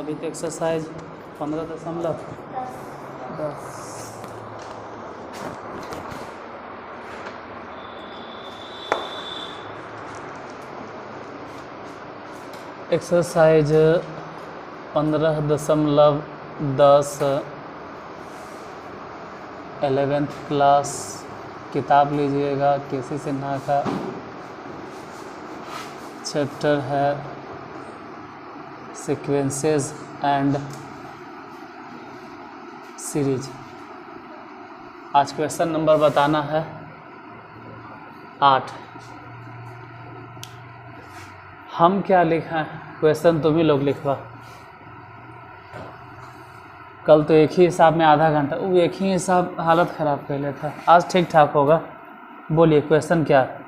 अभी तो exercise 15.10 exercise 15.10 11th class किताब लीजिएगा केसी सिन्हा का। चैप्टर है सीक्वेंसेस एंड सीरीज। आज क्वेश्चन नंबर बताना है 8। हम क्या लिखा है, क्वेश्चन तुम ही लोग लिखवा। कल तो एक ही हिसाब में आधा घंटा, वो एक ही हिसाब हालत ख़राब कर लेता। आज ठीक ठाक होगा। बोलिए क्वेश्चन क्या है,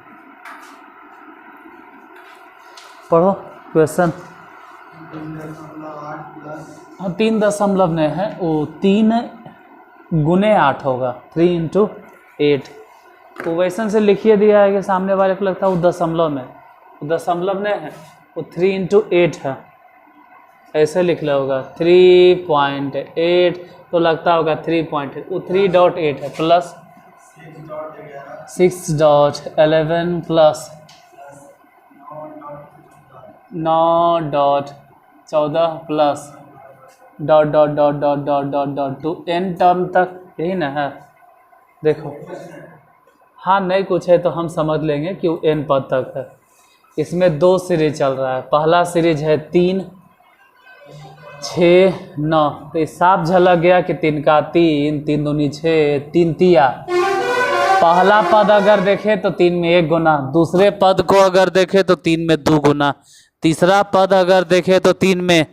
पढ़ो क्वेश्चन। 3 नहीं है, वो 3 गुने 8 होगा, 3 × 8। तो वैसन से लिखिए दिया है कि सामने वाले को लगता है वो दशमलव में, वो दशमलव नहीं है, वो 3 × 8 है। ऐसे लिख लो होगा 3.8, तो लगता होगा 3.8, वो 3.8 है, plus 6.11 plus 9.14 plus dot dot dot dot dot dot dot to n term तक, यही ना है। देखो हाँ, नहीं कुछ है तो हम समझ लेंगे कि वो n पद तक है। इसमें 2 सीरीज चल रहा है। पहला सीरीज है 3, 6, 9। तो इस साफ झलक गया कि 3 का 3, 3 दूनी 6, 3 तिया। पहला पद अगर देखे तो 3 में 1 गुना, दूसरे पद को अगर देखे तो 3 में 2 गुना, तीसरा पद अगर देखे तो 3 में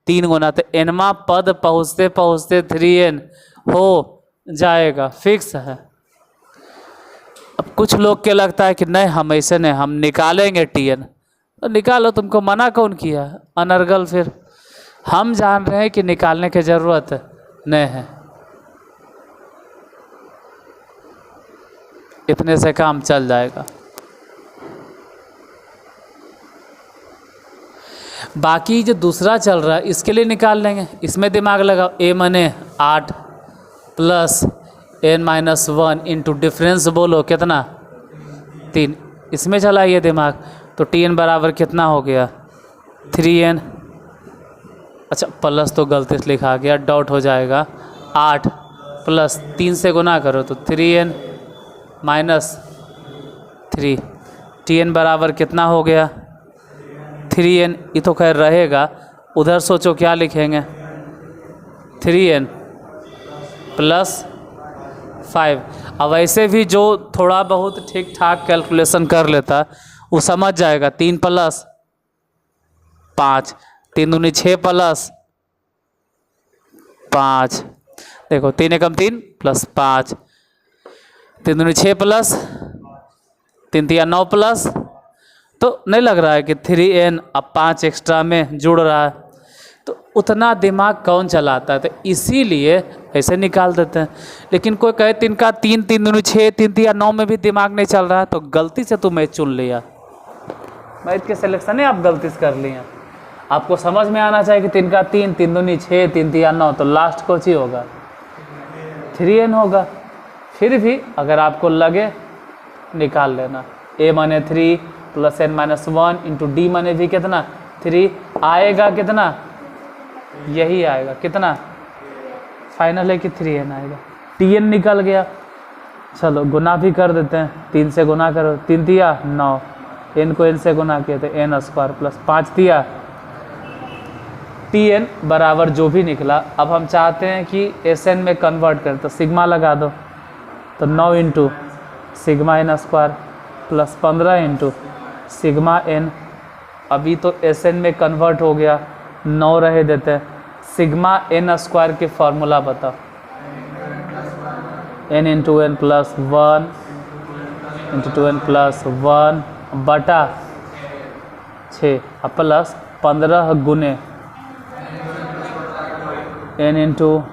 3 गुना। तो nवां पद पहुँचते पहुँचते 3n हो जाएगा, फिक्स है। अब कुछ लोग के लगता है कि नहीं हम ऐसे नहीं, हम निकालेंगे tn। तो निकालो, तुमको मना कौन किया अनर्गल। फिर हम जान रहे हैं कि निकालने की ज़रूरत नहीं है, इतने से काम चल जाएगा। बाकी जो दूसरा चल रहा है इसके लिए निकाल लेंगे। इसमें दिमाग लगाओ। a माने 8 प्लस n-1 इंटू डिफरेंस बोलो कितना 3। इसमें चलाइए दिमाग। तो tn बराबर कितना हो गया 3n। अच्छा प्लस तो गलती से लिखा गया, डॉट हो जाएगा 8 प्लस 3 से गुना करो तो 3n माइनस 3। tn बराबर कितना हो गया 3n। ये तो खैर रहेगा, उधर सोचो क्या लिखेंगे 3n प्लस 5। अब ऐसे भी जो थोड़ा बहुत ठीक ठाक कैलकुलेशन कर लेता वो समझ जाएगा। 3 प्लस 5, 3 दूनी 6 प्लस 5। देखो 3 एकम 3 प्लस 5, 3 दूनी 6 प्लस 3 तिया 9 प्लस। तो नहीं लग रहा है कि 3n अब 5 एक्स्ट्रा में जुड़ रहा है। तो उतना दिमाग कौन चलाता है, तो इसीलिए ऐसे निकाल देते हैं। लेकिन कोई कहे 3 का 3, 3 दूनी 6, 3 तिया 9 में भी दिमाग नहीं चल रहा है, तो गलती से तुम मैथ चुन लिया। मैथ के सिलेक्शन है आप गलती से कर लिए। आपको समझ में आना चाहिए कि 3 का 3, 3 दूनी 6, 3 तिया 9, तो लास्ट कौन सी होगा 3n होगा। फिर भी अगर आपको लगे निकाल लेना। a माने 3 प्लस n-1 इंटू डी माने भी कितना 3 आएगा, कितना यही आएगा, कितना फाइनल है कि 3n आएगा। tn निकल गया। चलो गुना भी कर देते हैं, 3 से गुना करो, 3 तिया 9, n को n से गुना किया तो n² प्लस 5 तिया। tn बराबर जो भी निकला, अब हम चाहते हैं कि sn में कन्वर्ट करें, तो सिग्मा लगा दो। तो 9 into sigma n² plus 15 into sigma n। अभी तो sn में कन्वर्ट हो गया, 9 रहे देते हैं। सिग्मा n² के फॉर्मूला बताओ। n into n plus 1 into 2n plus 1 बटा 6 प्लस 15 गुने n इंटू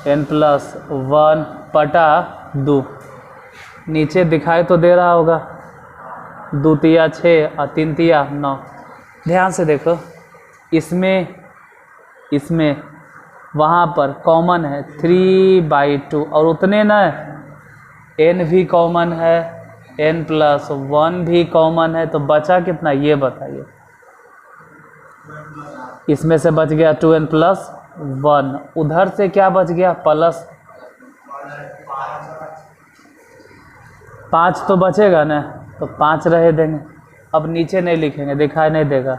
n प्लस 1 बटा 2। नीचे दिखाई तो दे रहा होगा, 2 तिया 6 और 3 तिया 9। ध्यान से देखो, इसमें इसमें वहाँ पर कॉमन है 3/2 और उतने न n भी कॉमन है, n+1 भी कॉमन है, तो बचा कितना ये बताइए। इसमें से बच गया 2n+1, उधर से क्या बच गया प्लस 5 तो बचेगा ना, तो 5 रहे देंगे। अब नीचे नहीं लिखेंगे, दिखाई नहीं देगा,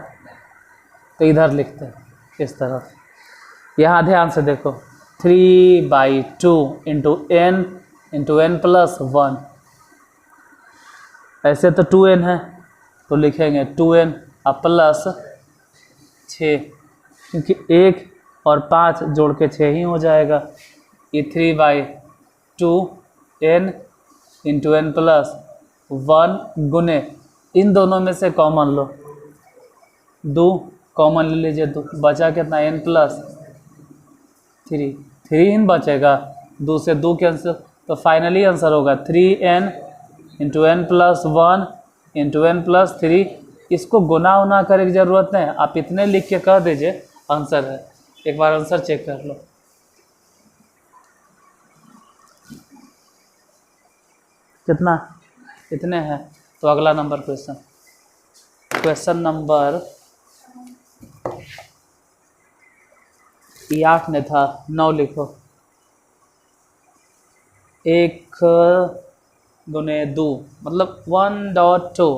तो इधर लिखते हैं इस तरफ। यहाँ ध्यान से देखो 3/2 इंटू n+1, ऐसे तो 2n है तो लिखेंगे 2n प्लस 6, क्योंकि 1 और 5 जोड़ के 6 ही हो जाएगा। ये 3/2 n इंटू n+1 गुने इन दोनों में से कॉमन लो, 2 कॉमन ले लीजिए, 2 बचा कितना n+3 ही बचेगा, 2 से 2 कैंसिल, तो फाइनली आंसर होगा 3n into n+1 into n+3। इसको गुना उना करने की ज़रूरत नहीं, आप इतने लिख के कह दीजिए आंसर है। एक बार आंसर चेक कर लो। कितना, इतने हैं। तो अगला नंबर क्वेश्चन नंबर 8 में था, 9 लिखो। 1 गुने 2 मतलब 1.2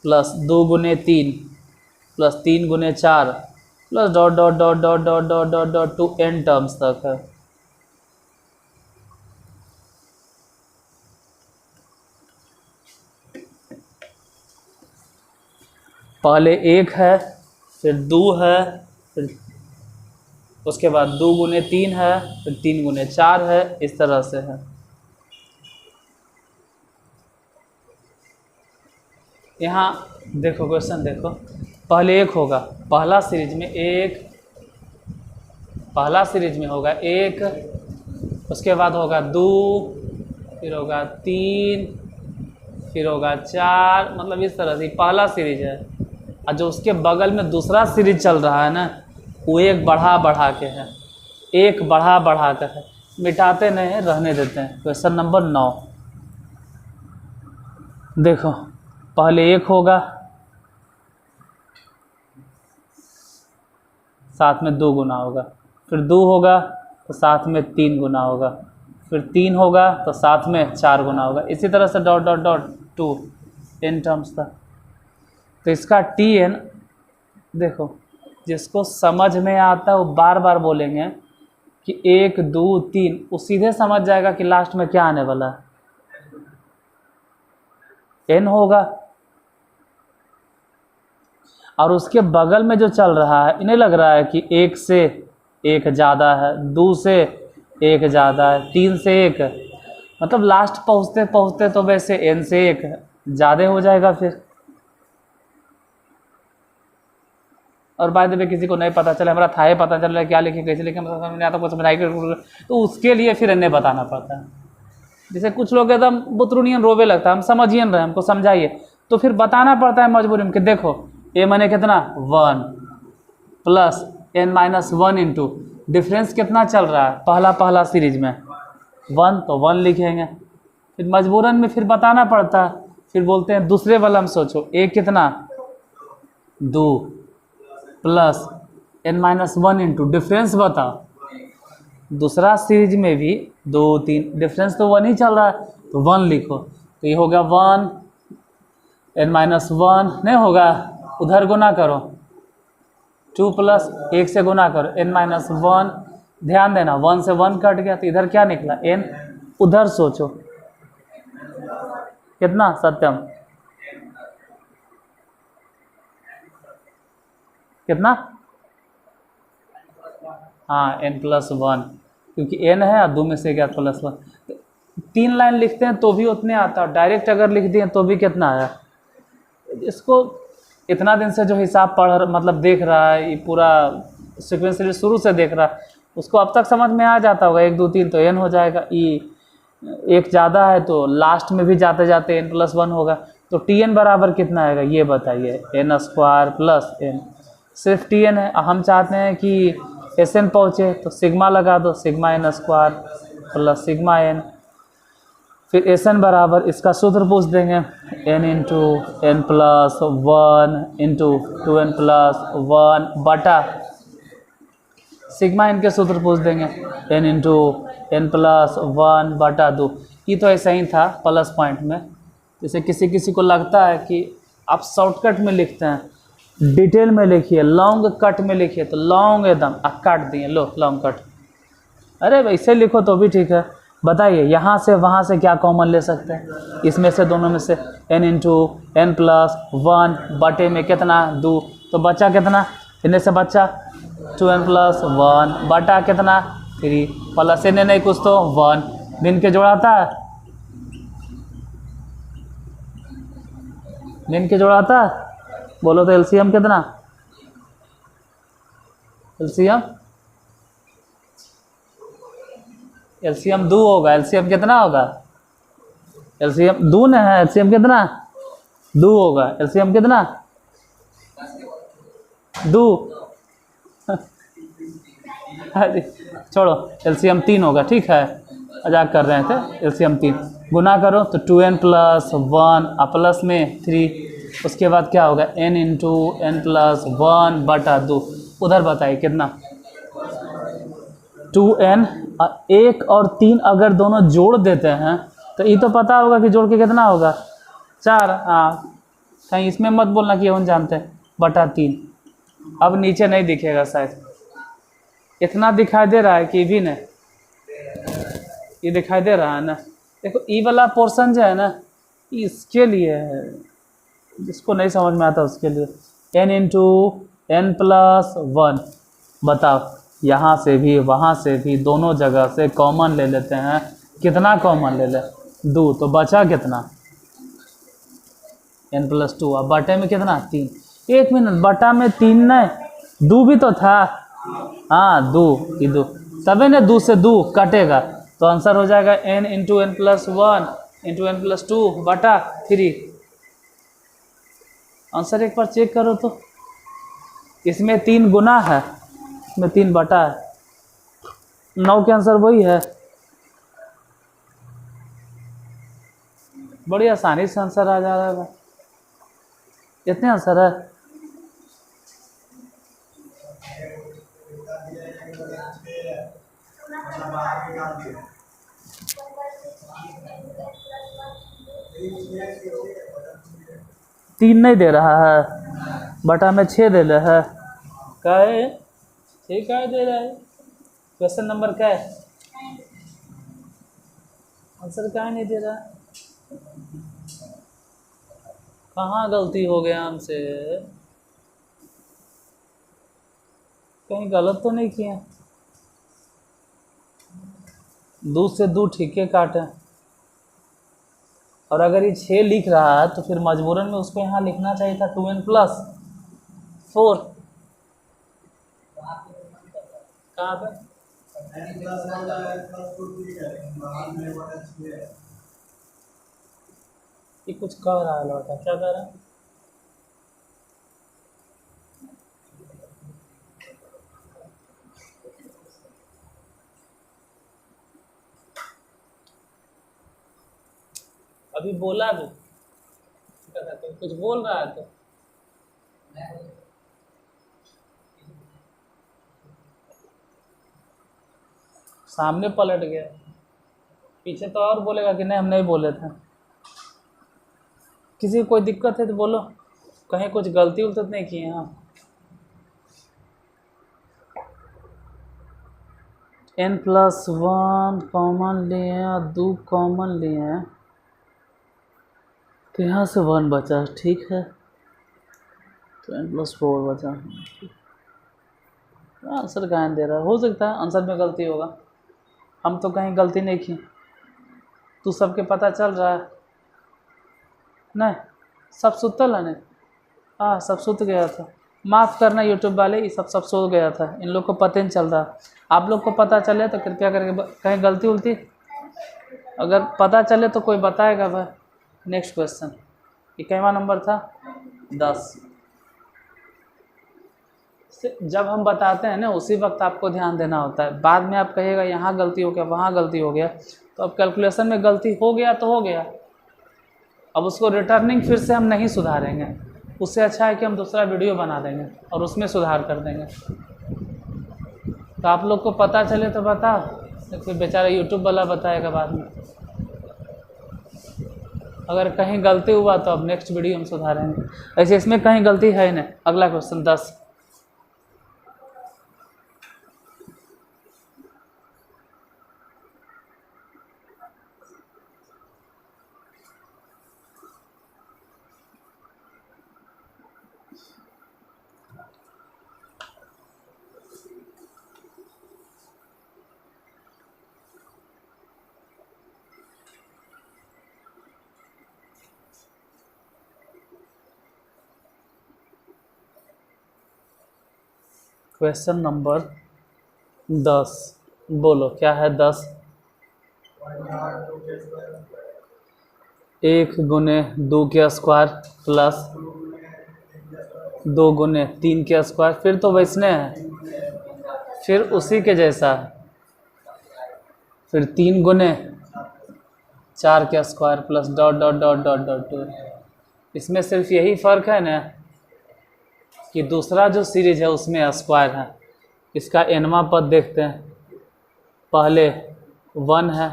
प्लस 2 गुने 3 प्लस 3 गुने 4 plus dot dot dot dot dot dot dot dot to n terms तक है। पहले 1 है, फिर 2 है, फिर उसके बाद 2 गुने 3 है, फिर 3 गुने 4 है, इस तरह से है। यहाँ देखो क्वेश्चन देखो, पहले 1 होगा, पहला सीरीज में होगा 1, उसके बाद होगा 2, फिर होगा 3, फिर होगा 4, मतलब इस तरह से पहला सीरीज है। और जो उसके बगल में दूसरा सीरीज चल रहा है ना, वो 1 बढ़ा के है, 1 बढ़ा कर है, मिटाते नहीं है, रहने देते हैं। क्वेश्चन नंबर 9 देखो, पहले 1 होगा, साथ में 2 गुना होगा, फिर 2 होगा तो साथ में 3 गुना होगा, फिर 3 होगा तो साथ में 4 गुना होगा, इसी तरह से dot dot dot to n terms तक। तो इसका tn देखो, जिसको समझ में आता है वो बार बार बोलेंगे कि 1 2 3, वो सीधे समझ जाएगा कि लास्ट में क्या आने वाला है, n होगा। और उसके बगल में जो चल रहा है, इन्हें लग रहा है कि 1 से 1 ज़्यादा है, 2 से 1 ज़्यादा है, 3 से 1, मतलब लास्ट पहुँचते पहुँचते तो वैसे n से 1 ज़्यादा हो जाएगा फिर। और बाय द वे किसी को नहीं पता चले, हमारा था ही पता चल रहा है क्या लिखे कैसे लिखे, मतलब समझ नहीं आता, कुछ समझाई, तो उसके लिए फिर इन्हें बताना पड़ता है। जैसे कुछ लोग एकदम बुतरुनियन रोवे लगता है, हम समझिए रहे, हमको समझाइए, तो फिर बताना पड़ता है मजबूरी में कि देखो a माने कितना 1 प्लस n-1 इंटू डिफरेंस कितना चल रहा है, पहला सीरीज में 1, तो 1 लिखेंगे, फिर मजबूरन में फिर बताना पड़ता है। फिर बोलते हैं दूसरे वाला में सोचो, a कितना 2 प्लस n-1 इंटू डिफरेंस बताओ, दूसरा सीरीज में भी 2 3 डिफरेंस तो 1 ही चल रहा है, तो 1 लिखो। तो ये होगा 1 n-1 नहीं होगा, उधर गुना करो 2 प्लस 1 से गुना करो n-1, ध्यान देना 1 से 1 कट गया, तो इधर क्या निकला n, उधर सोचो कितना सत्यम, कितना, हाँ n+1, क्योंकि n है और 2 में से गया +1। 3 लाइन लिखते हैं तो भी उतने आता है, डायरेक्ट अगर लिख दिए तो भी कितना आया। इसको इतना दिन से जो हिसाब मतलब देख रहा है, ये पूरा सिक्वेंसली शुरू से देख रहा है, उसको अब तक समझ में आ जाता होगा 1 2 3 तो n हो जाएगा। ये 1 ज़्यादा है तो लास्ट में भी जाते जाते n+1 होगा, तो tn बराबर कितना आएगा ये बताइए, n² + n, सिर्फ tn है। हम चाहते हैं कि एस एन पहुँचे तो सिग्मा लगा दो, sigma N square plus sigma N. फिर एस एन बराबर इसका सूत्र पूछ देंगे, N into N plus one into two N plus one बटा सिग्मा एन के सूत्र पूछ देंगे, N into N plus one बटा दो। ये तो ऐसा ही था प्लस पॉइंट में। जैसे किसी किसी को लगता है कि आप शॉर्टकट में लिखते हैं, डिटेल में लिखिए, लॉन्ग कट में लिखिए, तो लॉन्ग एकदम काट दिए, लो लॉन्ग कट। अरे वैसे लिखो तो भी ठीक है। बताइए यहाँ से वहाँ से क्या कॉमन ले सकते हैं, इसमें से दोनों में से N into N plus one बटे में कितना 2, तो बचा कितना, इनमें से बचा 2n प्लस वन बटा कितना 3 प्लस एन नहीं कुछ तो 1 दिन के जोड़ाता है, दिन के जोड़ाता है, बोलो तो एलसीएम कितना, एलसीएम एलसीएम 2 होगा। एलसीएम कितना होगा, एलसीएम 2 न है, एलसीएम कितना 2 होगा। एलसीएम कितना 2 छोड़ो, एलसीएम 3 होगा, ठीक है, मजाक कर रहे थे। एलसीएम 3 गुना करो तो 2n प्लस वन प्लस में 3, उसके बाद क्या होगा n into N plus one बटा 2। उधर बताइए कितना 2n, 1 और 3 अगर दोनों जोड़ देते हैं तो ये तो पता होगा कि जोड़ के कितना होगा 4। हाँ, कहीं इसमें मत बोलना कि हम जानते हैं, बटा 3। अब नीचे नहीं दिखेगा शायद, इतना दिखाई दे रहा है कि भी नहीं, ये दिखाई दे रहा है ना। देखो ई वाला पोर्शन जो है ना, इसके लिए है, जिसको नहीं समझ में आता उसके लिए। n into N plus one, बताओ यहाँ से भी वहाँ से भी दोनों जगह से कॉमन ले लेते हैं, कितना कॉमन ले ले 2, तो बचा कितना n प्लस 2, अब बटे में कितना 3। 1 मिनट, बटा में 3 नहीं 2 भी तो था, हाँ 2, ये 2 तभी ने 2 से 2 कटेगा, तो आंसर हो जाएगा n into N plus one into N plus 2 बटा 3। आंसर एक बार चेक करो तो, इसमें 3 गुना है, इसमें 3 बटा है, 9 के आंसर वही है। बड़ी आसानी से आंसर आ जा रहा है, इतने आंसर है। तीन नहीं दे रहा है, बटा में 6 दे रहा है, क्या है 6 क्या दे रहा है। क्वेश्चन नंबर क्या है, आंसर क्या नहीं दे रहा है, कहाँ गलती हो गया हमसे, कहीं गलत तो नहीं किया। 2 से 2 ठीक है काटे, और अगर ये 6 लिख रहा है तो फिर मजबूरन में उसको यहाँ लिखना चाहिए था 2n प्लस 4। कहाँ पे ये कुछ कह रहा है लड़का, क्या कह रहा है, अभी बोला भी कुछ बोल रहा है तो सामने पलट गया, पीछे तो और बोलेगा कि नहीं हम नहीं बोले थे। किसी को कोई दिक्कत है तो बोलो, कहीं कुछ गलती उलती नहीं की है। हाँ, n प्लस वन कॉमन लिए और 2 कॉमन लिए, तो यहाँ से 1 बचा, ठीक है, तो n प्लस 4 बचा। आंसर कहाँ दे रहा है, हो सकता है आंसर में गलती होगा, हम तो कहीं गलती नहीं की। तू सबके पता चल रहा है नहीं, सब सुतल है नहीं, हाँ सब सुत गया था, माफ़ करना यूट्यूब वाले, ये सब सो गया था, इन लोग को पता नहीं चल रहा। आप लोग को पता चले तो कृपया करके कहीं गलती उलती अगर पता चले तो कोई बताएगा भाई। नेक्स्ट क्वेश्चन, ये कितना नंबर था 10। जब हम बताते हैं ना उसी वक्त आपको ध्यान देना होता है। बाद में आप कहिएगा यहाँ गलती हो गया, वहाँ गलती हो गया, तो अब कैलकुलेशन में गलती हो गया तो हो गया, अब उसको रिटर्निंग फिर से हम नहीं सुधारेंगे। उससे अच्छा है कि हम दूसरा वीडियो बना देंगे और उसमें सुधार कर देंगे। तो आप लोग को पता चले तो बता, फिर बेचारा यूट्यूब वाला बताएगा बाद में। अगर कहीं गलती हुआ तो अब नेक्स्ट वीडियो हम सुधारेंगे। ऐसे इसमें कहीं गलती है नहीं। अगला क्वेश्चन 10। क्वेश्चन नंबर 10, बोलो क्या है 10। 1 गुने 2 के स्क्वायर प्लस 2 गुने 3 के स्क्वायर, फिर तो वैसने है, फिर उसी के जैसा है। फिर 3 गुने 4 के square plus dot dot dot dot dot dot. इसमें सिर्फ यही फ़र्क है ना कि दूसरा जो सीरीज है उसमें स्क्वायर है। इसका एनवा पद देखते हैं, पहले 1 है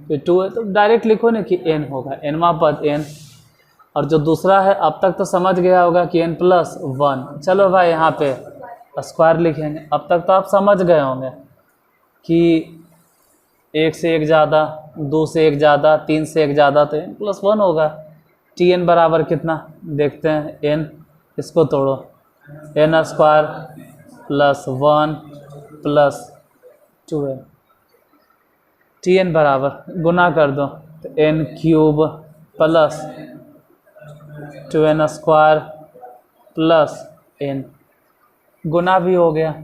फिर 2 है, तो डायरेक्ट लिखो ना कि n होगा, एनवा पद n। और जो दूसरा है अब तक तो समझ गया होगा कि n प्लस 1। चलो भाई यहाँ पे स्क्वायर लिखेंगे। अब तक तो आप समझ गए होंगे कि 1 से 1 ज़्यादा, 2 से 1 ज़्यादा, 3 से 1 ज़्यादा तो n प्लस 1 होगा। Tn बराबर कितना देखते हैं, n, इसको तोड़ो, n square plus 1 plus 2n। Tn बराबर गुना कर दो तो n cube plus 2n square plus n, गुना भी हो गया।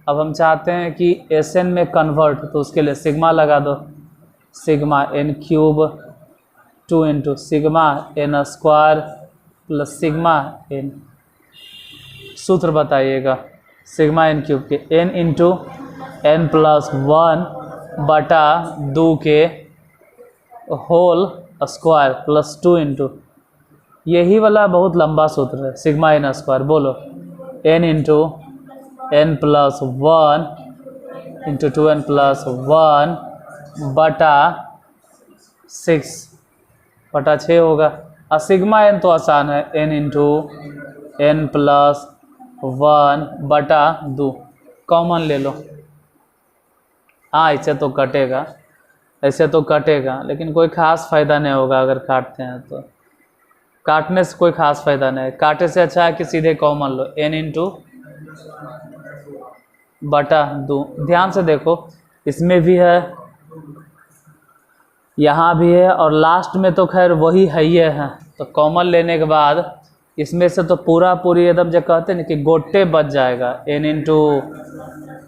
अब हम चाहते हैं कि Sn में कन्वर्ट, तो उसके लिए सिग्मा लगा दो, sigma n cube 2 into sigma n square plus sigma n। सूत्र बताइएगा सिग्मा n क्यूब के, n इंटू n प्लस 1 बटा 2 के होल स्क्वायर प्लस 2 इंटू, यही वाला बहुत लंबा सूत्र है, सिग्मा n स्क्वायर। बोलो n into n plus 1 into 2n plus 1 बटा 6 बटा 6 होगा। और सिग्मा n तो आसान है, n इंटू n प्लस 1 बटा 2, कॉमन ले लो। हाँ ऐसे तो कटेगा, ऐसे तो कटेगा, लेकिन कोई ख़ास फ़ायदा नहीं होगा अगर काटते हैं तो। काटने से कोई ख़ास फ़ायदा नहीं है, काटे से अच्छा है कि सीधे कॉमन लो, n इंटू बटा 2। ध्यान से देखो, इसमें भी है, यहाँ भी है, और लास्ट में तो खैर वही है ही है। तो कॉमन लेने के बाद इसमें से तो पूरा पूरी एकदम जो कहते हैं ना कि गोटे बच जाएगा, n इंटू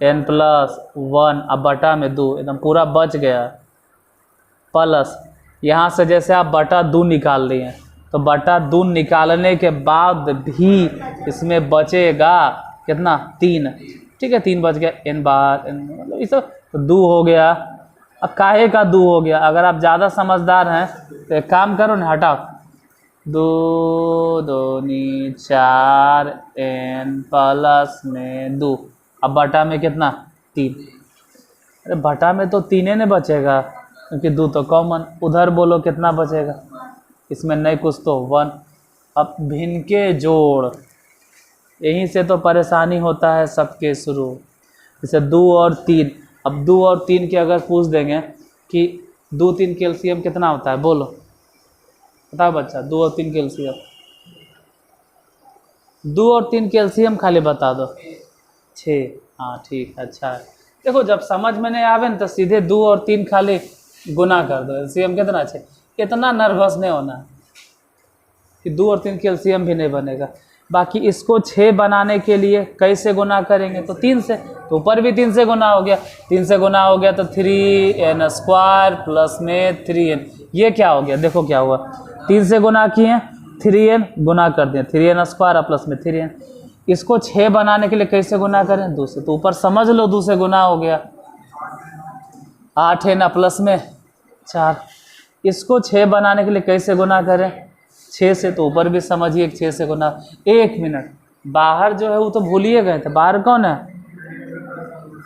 n प्लस 1 अब बटा में 2, एकदम पूरा बच गया। प्लस यहाँ से जैसे आप बटा 2 निकाल लिए, तो बटा 2 निकालने के बाद भी इसमें बचेगा कितना, 3। ठीक है, 3 बच गया, n बार n, मतलब इस 2 हो गया। अब काहे का 2 हो गया, अगर आप ज़्यादा समझदार हैं तो एक काम करो ना, हटाओ, 2 दूनी 4 n प्लस में 2, अब बटा में कितना, 3। अरे बटा में तो 3 ने बचेगा क्योंकि 2 तो कॉमन। उधर बोलो कितना बचेगा, इसमें नहीं कुछ तो 1। अब भिन्न के जोड़, यहीं से तो परेशानी होता है सबके शुरू। जैसे 2 और 3, अब 2 और 3 के अगर पूछ देंगे कि 2 3 के एलसीएम कितना होता है, बोलो बताओ बच्चा, 2 और 3 के एलसीएम, 2 और 3 के एलसीएम खाली बता दो, 6। हाँ ठीक, अच्छा है। देखो जब समझ में नहीं आवे ना तो सीधे 2 और 3 खाली गुना कर दो, एलसीएम कितना, 6। इतना नर्वस नहीं होना कि 2 और 3 के एलसीएम भी नहीं बनेगा। बाकी इसको 6 बनाने के लिए कैसे गुना करेंगे, तो 3 से, तो ऊपर भी 3 से गुना हो गया, 3 से गुना हो गया तो 3n स्क्वायर प्लस में 3n, ये क्या हो गया, देखो क्या हुआ, 3 से गुना किए 3n गुना कर दिए, 3n स्क्वायर प्लस में 3n, इसको 6 बनाने के लिए कैसे गुना करें? 2 से। तो ऊपर समझ लो 2 से गुना हो गया, 8 है ना, प्लस में 4। इसको 6 बनाने के लिए कैसे गुना करें? 6 से। तो ऊपर भी समझिए 6 से गुना। 1 मिनट, बाहर जो है वो तो भूलिए गए थे, बाहर कौन है?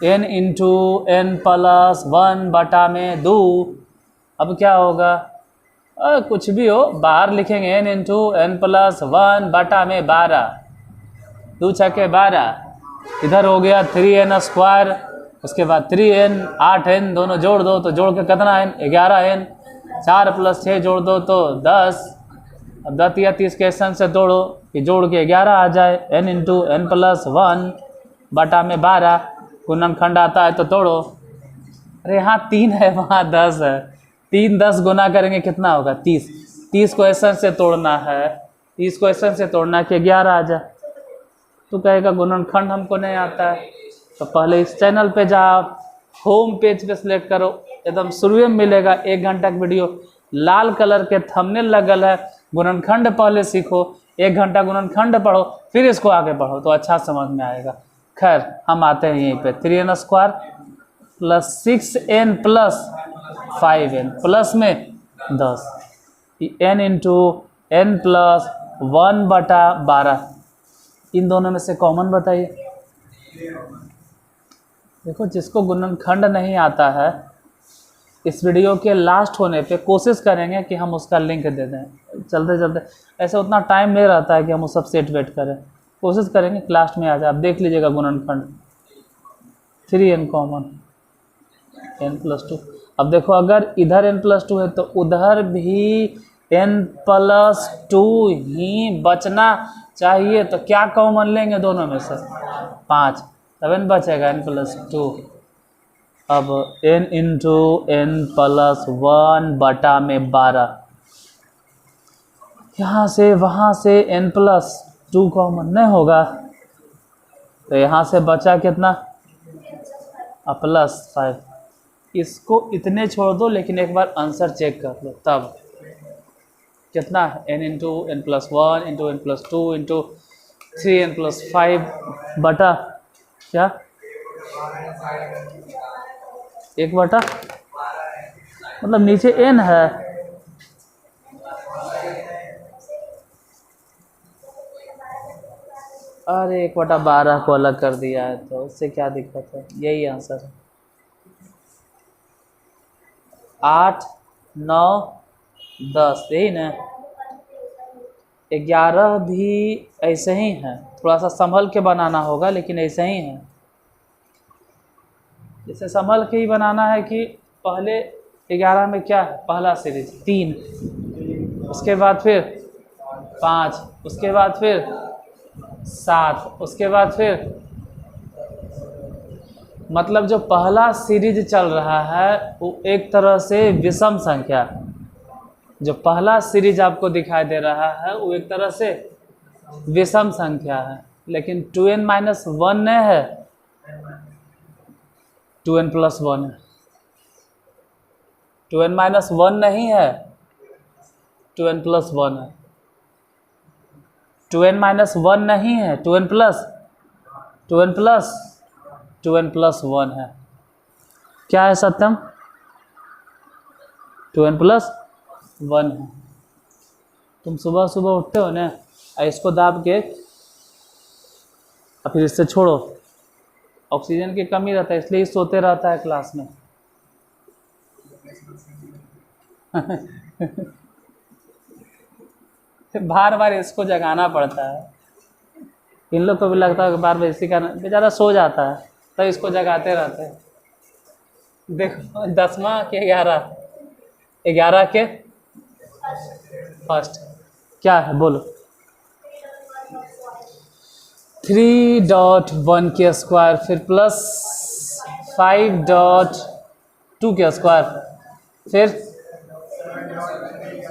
n इंटू एन प्लस 1 बटा में 2। अब क्या होगा? कुछ भी हो, बाहर लिखेंगे n इंटू एन प्लस 1 बटा में 12, 2 छक्के 12। इधर हो गया 3n स्क्वायर, उसके बाद 3n 8n दोनों जोड़ दो तो जोड़ के कितना n? 11n। 4 + 6 जोड़ दो तो 10। अब 10 या 30 के एसन से तोड़ो कि जोड़ के 11 आ जाए। n इंटू एन प्लस 1 बटा में 12, गुणनखंड आता है तो तोड़ो। अरे यहाँ 3 है, वहाँ 10 है। 3 10 गुना करेंगे कितना होगा? 30। 30 को एसन से तोड़ना है, 30 को एसन से तोड़ना कि 11 आ जाए। तो कहेगा गुणनखंड हमको नहीं आता है। तो पहले इस चैनल पे जाओ, होम पेज पे सिलेक्ट करो, एकदम शुरू में मिलेगा 1 घंटा की वीडियो, लाल कलर के थंबनेल लगल है। गुणनखंड पहले सीखो, 1 घंटा गुणनखंड पढ़ो, फिर इसको आगे बढ़ो तो अच्छा समझ में आएगा। खैर हम आते हैं यहीं पे। 3n square plus 6n plus 5n plus में 10, n इंटू एन प्लस 1 बटा 12। इन दोनों में से कॉमन बताइए। देखो जिसको गुणनखंड नहीं आता है, इस वीडियो के लास्ट होने पे कोशिश करेंगे कि हम उसका लिंक दे दें। चलते चलते ऐसे उतना टाइम नहीं रहता है कि हम उस सब सेट वेट करें, कोशिश करेंगे कि लास्ट में आ जाए। आप देख लीजिएगा गुणनखंड 3n कॉमन, n + 2। अब देखो अगर इधर n + 2 है तो उधर भी n + 2 ही बचना चाहिए। तो क्या कॉमन लेंगे दोनों में से? 5, तब n बचेगा n + 2। अब n इंटू एन प्लस 1 बटा में 12, यहाँ से वहाँ से n + 2 कॉमन नहीं होगा, तो यहाँ से बचा कितना? +5। इसको इतने छोड़ दो, लेकिन एक बार आंसर चेक कर लो तब। कितना है? n into N + 1 into N + 2 into 3n + 5 बटा क्या? 1 बटा, मतलब नीचे n है। अरे 1/12 को अलग कर दिया है, तो उससे क्या दिक्कत है? यही आंसर है। 8 9 10, यही ना। 11 भी ऐसे ही है, थोड़ा सा संभल के बनाना होगा, लेकिन ऐसे ही है। जैसे संभल के ही बनाना है कि पहले 11 में क्या है? पहला सीरीज 3, उसके बाद फिर 5, उसके बाद फिर 7, उसके बाद फिर, मतलब जो पहला सीरीज चल रहा है वो एक तरह से विषम संख्या, जो पहला सीरीज आपको दिखाई दे रहा है वो एक तरह से विषम संख्या है। लेकिन 2n - 1 नहीं है, 2n + 1 है। 2n - 1 नहीं है, 2n + 1 है। 2n - 1 नहीं है, 2n + 1 है। क्या है सत्यम? 2n + 1 है। तुम सुबह सुबह उठते हो ना, इसको दाब के और फिर इससे छोड़ो, ऑक्सीजन की कमी रहता है इसलिए सोते रहता है क्लास में। बार बार इसको जगाना पड़ता है। इन लोग को भी लगता है कि बार बार इसी का बेचारा सो जाता है, तो इसको जगाते रहते हैं। देखो 10वां के 11 के फर्स्ट क्या है बोलो? 3.1 के स्क्वायर, फिर +5.2 के स्क्वायर, फिर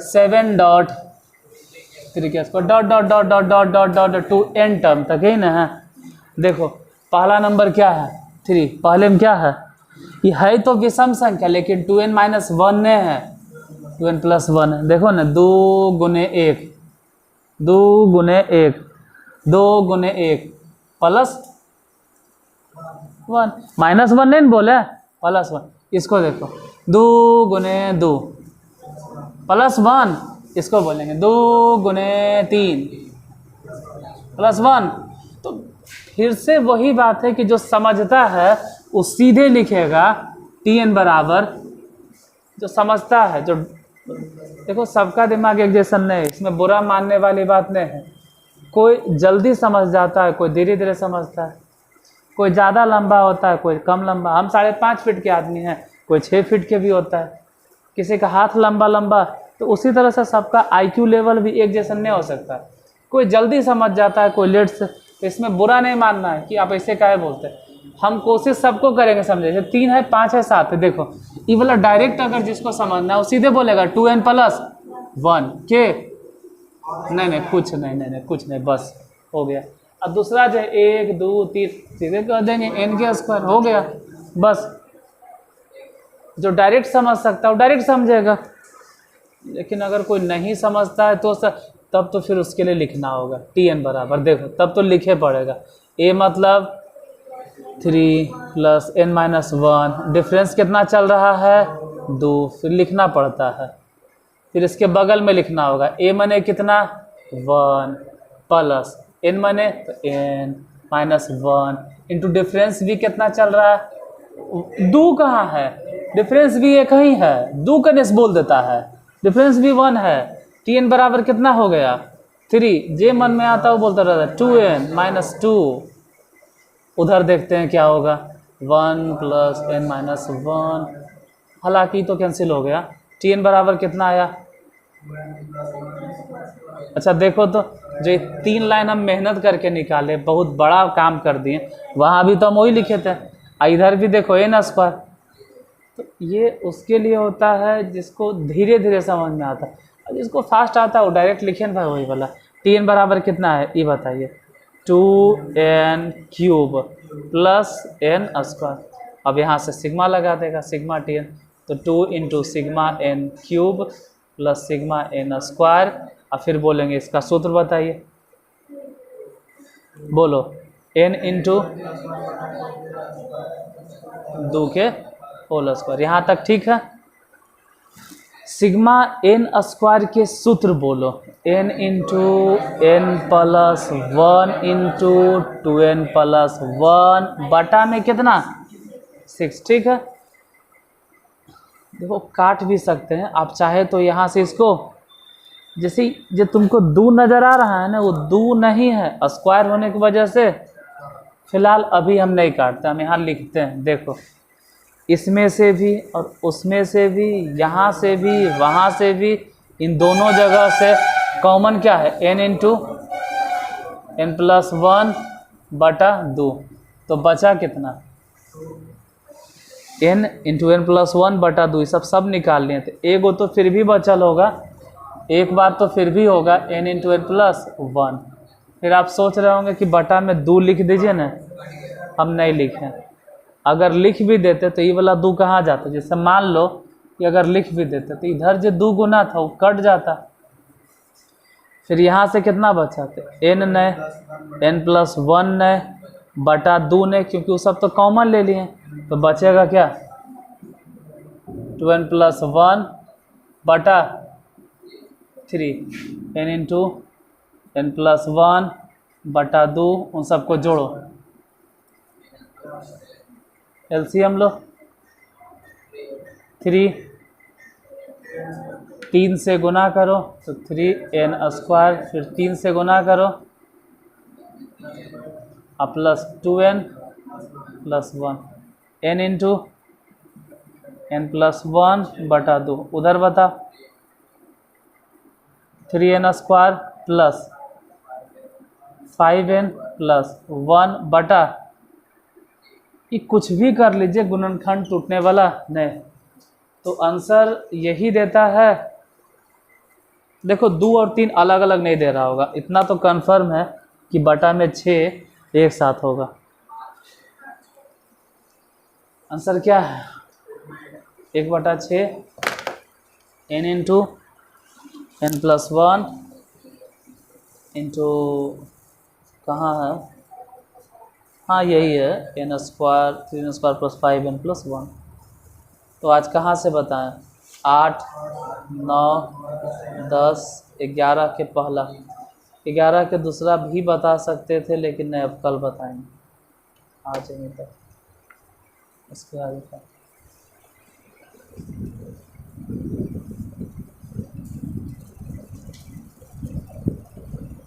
7.3 के square, dot to n term तक ही ना है। देखो पहला नंबर क्या है? 3। पहले में क्या है? ये है तो विषम संख्या, लेकिन 2n - 1 नहीं है, 2n + 1 है। देखो ना, 2 × 1, 2 × 1 2 गुने 1 प्लस 1, -1 नहीं बोले, +1। इसको देखो 2 गुने 2 +1, इसको बोलेंगे 2 गुने 3 +1। तो फिर से वही बात है कि जो समझता है वो सीधे लिखेगा Tn बराबर, जो समझता है, जो देखो सबका दिमाग एक जैसा नहीं है, इसमें बुरा मानने वाली बात नहीं है। कोई जल्दी समझ जाता है, कोई धीरे धीरे समझता है, कोई ज़्यादा लंबा होता है, कोई कम लंबा। हम 5.5 फीट के आदमी हैं, कोई 6 फीट के भी होता है, किसी का हाथ लंबा लंबा। तो उसी तरह से सबका IQ लेवल भी एक जैसा नहीं हो सकता। कोई जल्दी समझ जाता है, कोई लेट से। तो इसमें बुरा नहीं मानना है कि आप ऐसे काहे बोलते हैं। हम कोशिश सबको करेंगे समझे। जैसे 3 है, 5 है, 7 है, देखो ये वाला डायरेक्ट अगर जिसको समझना है वो सीधे बोलेगा 2n + 1 के। नहीं कुछ नहीं कुछ नहीं, बस हो गया। अब दूसरा जो है 1 2 3 सीधे कर देंगे n के स्क्वायर, हो गया बस। जो डायरेक्ट समझ सकता है वो डायरेक्ट समझेगा, लेकिन अगर कोई नहीं समझता है तो तब तो फिर उसके लिए लिखना होगा Tn बराबर, देखो तब तो लिखे पड़ेगा a मतलब 3 + n - 1, डिफरेंस कितना चल रहा है 2, फिर लिखना पड़ता है। फिर इसके बगल में लिखना होगा a मने कितना 1 प्लस n मने तो n -1 इंटू डिफरेंस भी कितना चल रहा है 2, कहाँ है डिफरेंस भी एक ही है, 2 का नेस बोल देता है, डिफरेंस भी 1 है। Tn बराबर कितना हो गया 3, जे मन में आता वो बोलता रहता है 2n - 2। उधर देखते हैं क्या होगा 1 + n - 1, हालांकि तो कैंसिल हो गया। Tn बराबर कितना आया। अच्छा देखो तो जो 3 लाइन हम मेहनत करके निकाले, बहुत बड़ा काम कर दिए, वहाँ भी तो हम वही लिखे थे। इधर भी देखो n²। तो ये उसके लिए होता है जिसको धीरे धीरे समझ में आता है, और जिसको फास्ट आता है वो डायरेक्ट लिखे ना वही वाला। Tn बराबर कितना है ये बताइए 2n³ + n²। अब यहाँ से सिग्मा लगा देगा, सिग्मा Tn, तो 2 × σn³ + σn²। और फिर बोलेंगे इसका सूत्र बताइए, बोलो n × 2 के होल स्क्वायर। यहाँ तक ठीक है। सिग्मा n² के सूत्र बोलो, n × n + 1 × 2n + 1 बटा में कितना 6, ठीक है। देखो काट भी सकते हैं आप चाहे तो, यहाँ से इसको जैसे जो तुमको 2 नज़र आ रहा है ना, वो 2 नहीं है, स्क्वायर होने की वजह से फिलहाल अभी हम नहीं काटते, हम यहाँ लिखते हैं। देखो इसमें से भी और उसमें से भी, यहाँ से भी, वहाँ से भी, इन दोनों जगह से कॉमन क्या है n × n + 1 बटा 2। तो बचा कितना n × n + 1 बटा 2, सब निकाल लिए थे। एगो तो फिर भी बचल होगा, एक बार तो फिर भी होगा n × n + 1। फिर आप सोच रहे होंगे कि बटा में 2 लिख दीजिए ना, हम नहीं लिखें। अगर लिख भी देते तो ये वाला 2 कहाँ जाता। जैसे मान लो कि अगर लिख भी देते तो इधर जो 2 गुना था वो कट जाता, फिर यहाँ से कितना बचा तो n नहीं, n + 1 नहीं बटा 2 नहीं, क्योंकि वो सब तो कॉमन ले लिए, तो बचेगा क्या 2n + 1 बटा 3, n × n + 1 बटा 2। उन सबको जोड़ो, एलसीएम लो, 3 से गुना करो तो 3n², फिर 3 से गुना करो प्लस 2n + 1, n × n + 1 बटा 2। उधर बता 3n² प्लस 5n + 1 बटा, ये कुछ भी कर लीजिए गुणनखंड टूटने वाला नहीं। तो आंसर यही देता है। देखो 2 और 3 अलग अलग नहीं दे रहा होगा, इतना तो कंफर्म है कि बटा में 6 एक साथ होगा। आंसर क्या है 1/6 n × n + 1 इंटू कहाँ है? हाँ यही है, n square 3n square plus 5n plus 1। तो आज कहाँ से बताएं? 8, 9, 10, 11 के पहला, 11 के दूसरा भी बता सकते थे, लेकिन नहीं, अब कल बताएंगे, आज यहीं तक, इसके आगे का।